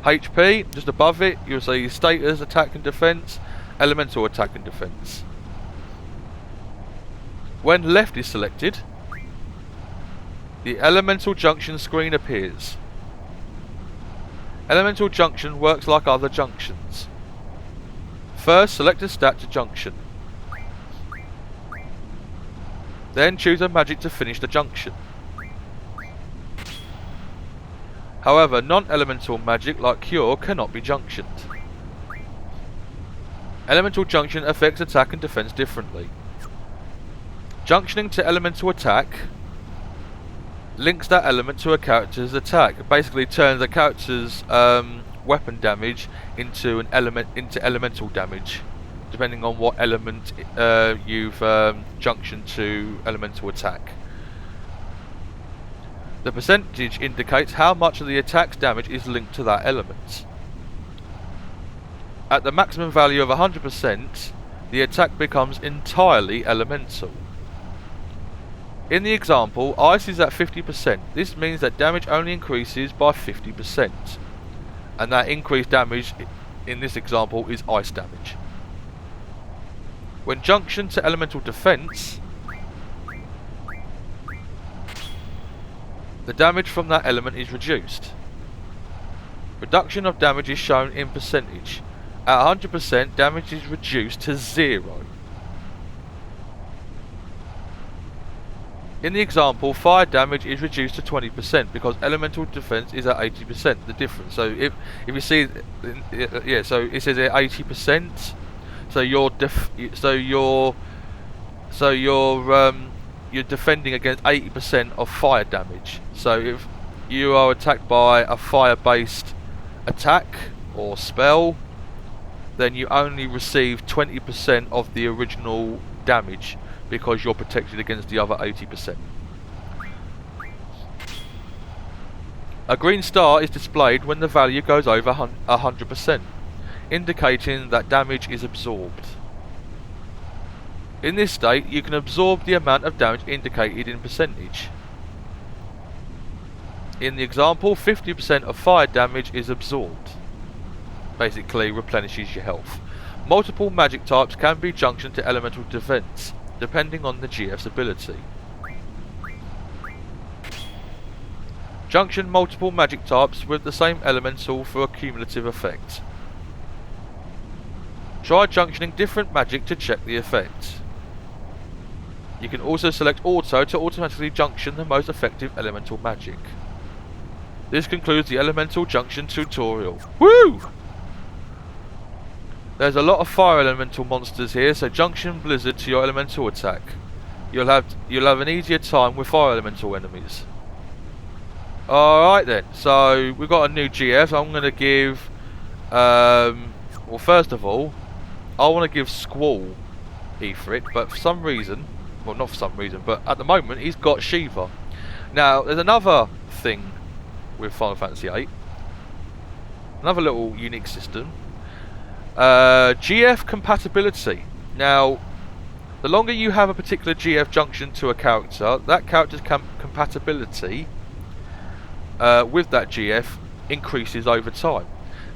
HP? Just above it, you'll see status, attack and defense, elemental attack and defense. When left is selected, the elemental junction screen appears. Elemental junction works like other junctions. First, select a stat to junction. Then choose a magic to finish the junction. However, non-elemental magic like Cure cannot be junctioned. Elemental junction affects attack and defense differently. Junctioning to elemental attack links that element to a character's attack. It basically turns a character's weapon damage into elemental damage, depending on what element you've junctioned to elemental attack. The percentage indicates how much of the attack's damage is linked to that element. At the maximum value of 100%, the attack becomes entirely elemental. In the example, ice is at 50%. This means that damage only increases by 50%. And that increased damage in this example is ice damage. When junctioned to elemental defense, the damage from that element is reduced. Reduction of damage is shown in percentage. At 100%, damage is reduced to 0. In the example, fire damage is reduced to 20% because elemental defense is at 80%. The difference. So if you see, yeah, so it says at 80%. So you're defending against 80% of fire damage. So if you are attacked by a fire-based attack or spell, then you only receive 20% of the original damage, because you're protected against the other 80%. A green star is displayed when the value goes over 100%, indicating that damage is absorbed. In this state, you can absorb the amount of damage indicated in percentage. In the example, 50% of fire damage is absorbed. Basically replenishes your health. Multiple magic types can be junctioned to elemental defense, depending on the GF's ability. Junction multiple magic types with the same elemental for a cumulative effect. Try junctioning different magic to check the effect. You can also select auto to automatically junction the most effective elemental magic. This concludes the elemental junction tutorial. Woo! There's a lot of fire elemental monsters here, so junction blizzard to your elemental attack. You'll have an easier time with fire elemental enemies. Alright then, so we've got a new GF. I'm going to give, well, first of all, I want to give Squall VIII, but for some reason, well, not for some reason, but at the moment he's got Shiva. Now, there's another thing with Final Fantasy VIII, another little unique system. GF compatibility. Now, the longer you have a particular GF junction to a character, that character's compatibility with that GF increases over time.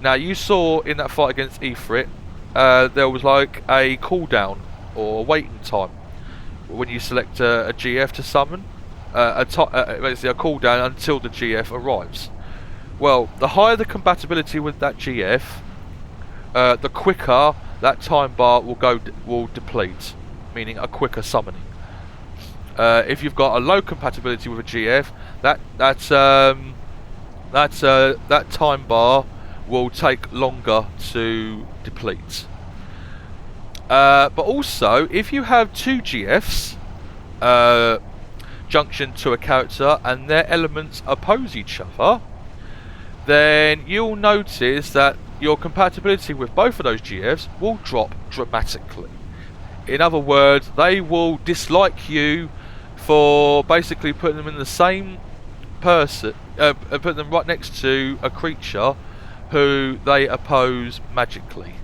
Now, you saw in that fight against VIII, there was like a cooldown or waiting time when you select a GF to summon, basically a cooldown until the GF arrives. Well, the higher the compatibility with that GF, the quicker that time bar will deplete, meaning a quicker summoning. If you've got a low compatibility with a GF, that time bar will take longer to deplete. But also, if you have two GFs junction to a character and their elements oppose each other, then you'll notice that your compatibility with both of those GFs will drop dramatically. In other words, they will dislike you for basically putting them in the same person, putting them right next to a creature who they oppose magically.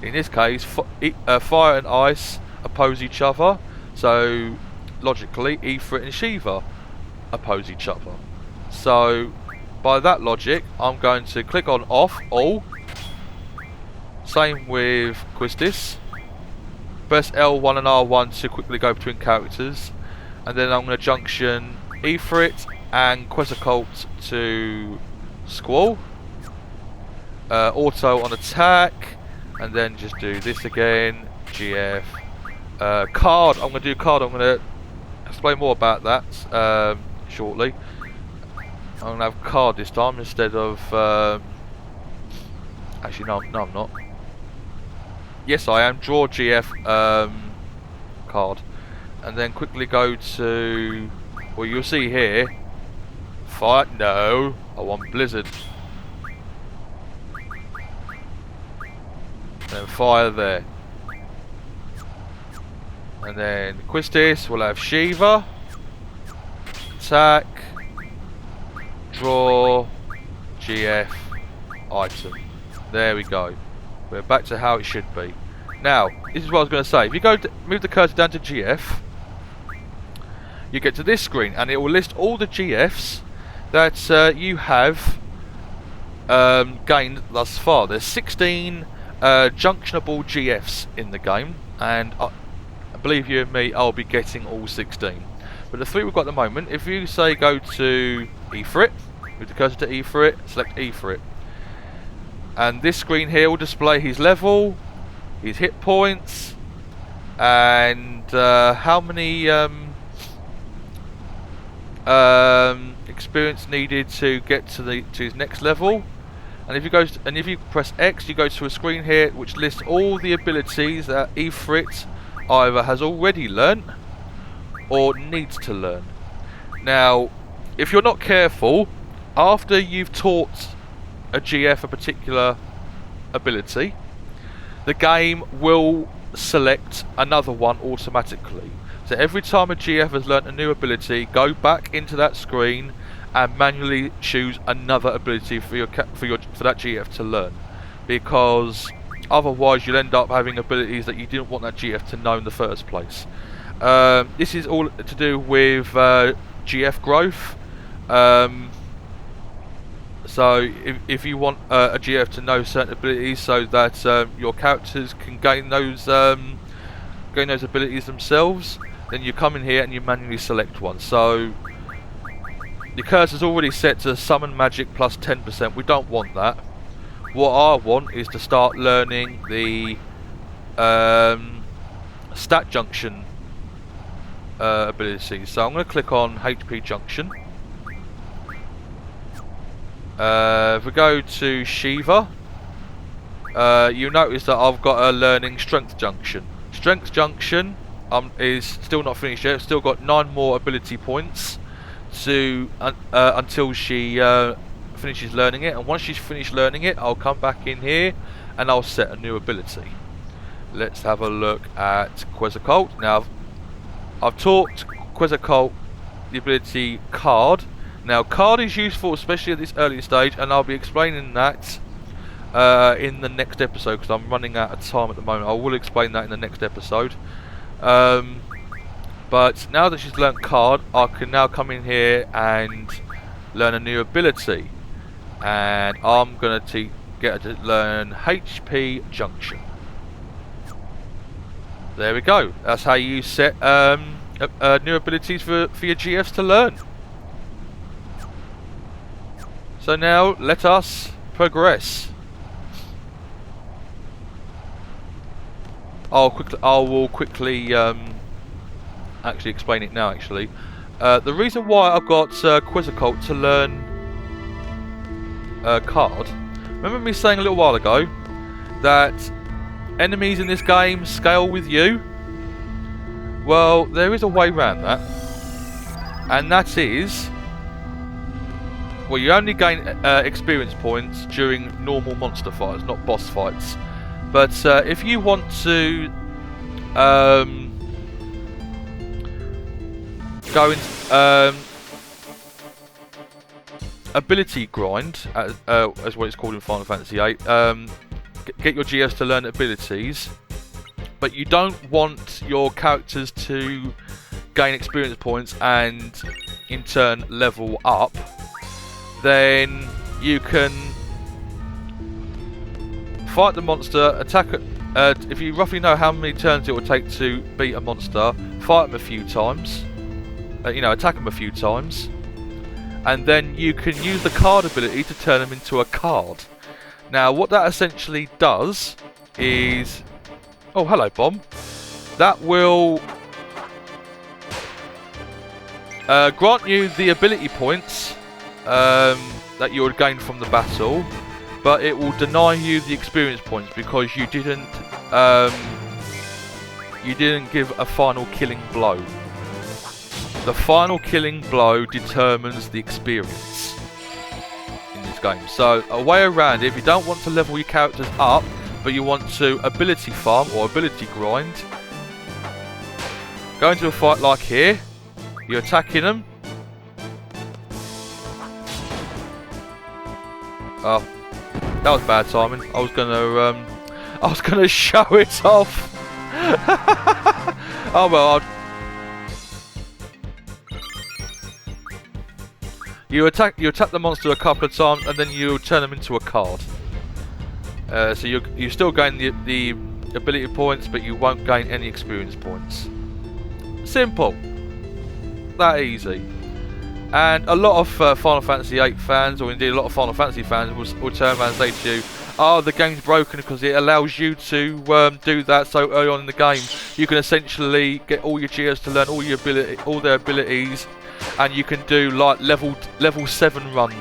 In this case, fire and ice oppose each other, so logically Ifrit and Shiva oppose each other. So by that logic, I'm going to click on off all. Same with Quistis. Press L1 and R1 to quickly go between characters, and then I'm going to junction Ifrit and Quetzalcoatl to Squall. Auto on attack, and then just do this again. GF. Card. I'm going to do card. I'm going to explain more about that shortly. I'm going to have card this time instead of... actually, no, I'm not. Yes, I am. Draw GF card. And then quickly go to... Well, you'll see here. Fire. No. I want Blizzard. And fire there. And then Quistis will have Shiva. Attack. Draw. GF. Item. There we go. We're back to how it should be. Now, this is what I was going to say. If you go to move the cursor down to GF, you get to this screen, and it will list all the GFs that you have gained thus far. There's 16 junctionable GFs in the game, and believe you me, I'll be getting all 16. But the 3 we've got at the moment, if you say go to Ifrit, move the cursor to Ifrit, select Ifrit. And this screen here will display his level, his hit points, and how many experience needed to get to his next level. And if you press X, you go to a screen here which lists all the abilities that Ifrit either has already learnt or needs to learn. Now, if you're not careful, after you've taught a GF a particular ability, the game will select another one automatically. So every time a GF has learnt a new ability, go back into that screen and manually choose another ability for that GF to learn, because otherwise you'll end up having abilities that you didn't want that GF to know in the first place. This is all to do with GF growth. So if you want a GF to know certain abilities so that your characters can gain those abilities themselves, then you come in here and you manually select one. So the cursor's already set to summon magic plus 10%. We don't want that. What I want is to start learning the stat junction abilities. So I'm going to click on HP junction. If we go to Shiva, you notice that I've got a learning strength junction. Strength junction is still not finished yet. It's still got 9 more ability points to until she finishes learning it. And once she's finished learning it, I'll come back in here and I'll set a new ability. Let's have a look at Quetzalcoatl. Now, I've taught Quetzalcoatl the ability card. Now, card is useful, especially at this early stage, and I'll be explaining that in the next episode, because I'm running out of time at the moment. I will explain that in the next episode. But now that she's learnt card, I can now come in here and learn a new ability. And I'm going to get her to learn HP junction. There we go. That's how you set new abilities for your GFs to learn. So now let us progress. I will quickly actually explain it now. Actually, the reason why I've got Quetzalcoatl to learn card. Remember me saying a little while ago that enemies in this game scale with you? Well, there is a way around that. And that is... well, you only gain experience points during normal monster fights, not boss fights. But if you want to go into ability grind, as what it's called in Final Fantasy VIII, get your GS to learn abilities, but you don't want your characters to gain experience points and in turn level up, then you can fight the monster, attack it. If you roughly know how many turns it will take to beat a monster, fight them a few times, attack them a few times, and then you can use the card ability to turn them into a card. Now what that essentially does is... oh, hello Bomb. That will grant you the ability points that you would gain from the battle, but it will deny you the experience points because you didn't give a final killing blow. The final killing blow determines the experience in this game. So a way around it, if you don't want to level your characters up, but you want to ability farm or ability grind, go into a fight like here, you're attacking them. Oh, that was bad timing. I was gonna show it off. Oh well. You attack the monster a couple of times, and then you turn them into a card. So you still gain the ability points, but you won't gain any experience points. Simple. That easy. And a lot of Final Fantasy VIII fans, or indeed a lot of Final Fantasy fans, will turn around and say to you, "Oh, the game's broken because it allows you to do that so early on in the game. You can essentially get all your GS to learn all their abilities, and you can do like level 7 run."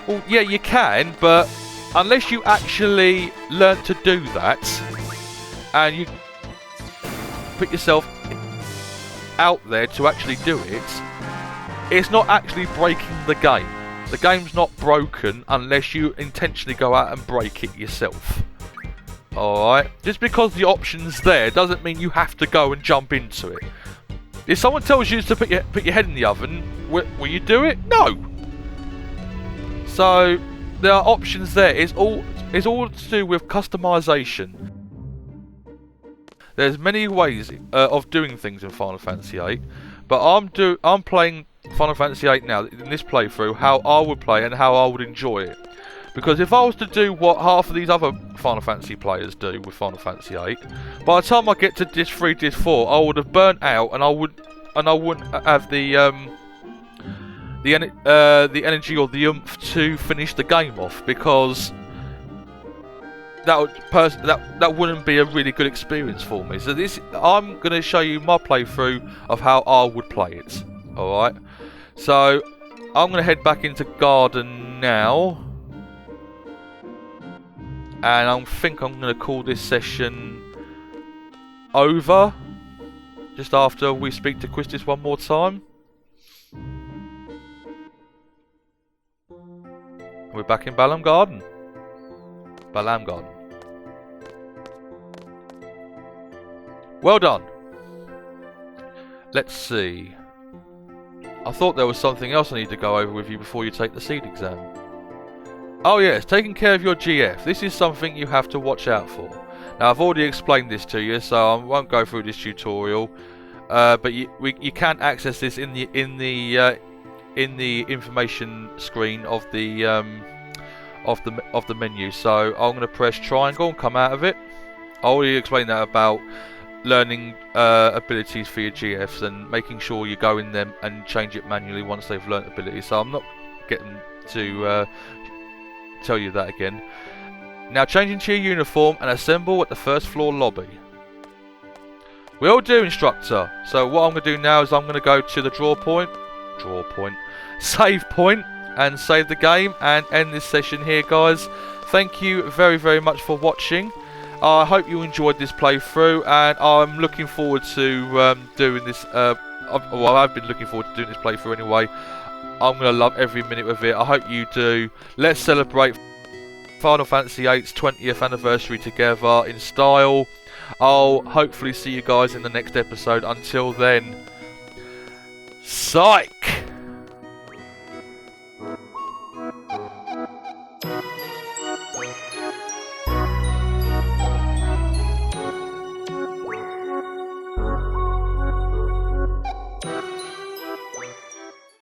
Well, yeah, you can, but unless you actually learn to do that, and you put yourself out there to actually do it, it's not actually breaking the game. The game's not broken unless you intentionally go out and break it yourself. Alright? Just because the option's there doesn't mean you have to go and jump into it. If someone tells you to put your head in the oven, will you do it? No! So, there are options there. It's all to do with customization. There's many ways of doing things in Final Fantasy VIII, but I'm playing Final Fantasy VIII now in this playthrough how I would play and how I would enjoy it. Because if I was to do what half of these other Final Fantasy players do with Final Fantasy VIII, by the time I get to Disc 3, Disc 4, I would have burnt out, and I wouldn't have the energy or the oomph to finish the game off, because that wouldn't be a really good experience for me. So I'm going to show you my playthrough of how I would play it. Alright, so I'm going to head back into Garden now, and I think I'm going to call this session over just after we speak to Quistis one more time. We're back in Balam Garden. Well done. Let's see. I thought there was something else I need to go over with you before you take the seed exam. Oh yes, taking care of your GF. This is something you have to watch out for. Now I've already explained this to you, so I won't go through this tutorial. But you can access this in the information screen of the menu. So I'm going to press triangle and come out of it. I already explained that about learning abilities for your GFs and making sure you go in them and change it manually once they've learnt abilities. So I'm not getting to tell you that again. Now change into your uniform and assemble at the first floor lobby. Will do, instructor. So what I'm going to do now is I'm going to go to the save point and save the game and end this session here, guys. Thank you very, very much for watching. I hope you enjoyed this playthrough, and I'm looking forward to doing this. Well, I've been looking forward to doing this playthrough anyway. I'm going to love every minute of it. I hope you do. Let's celebrate Final Fantasy VIII's 20th anniversary together in style. I'll hopefully see you guys in the next episode. Until then, psych!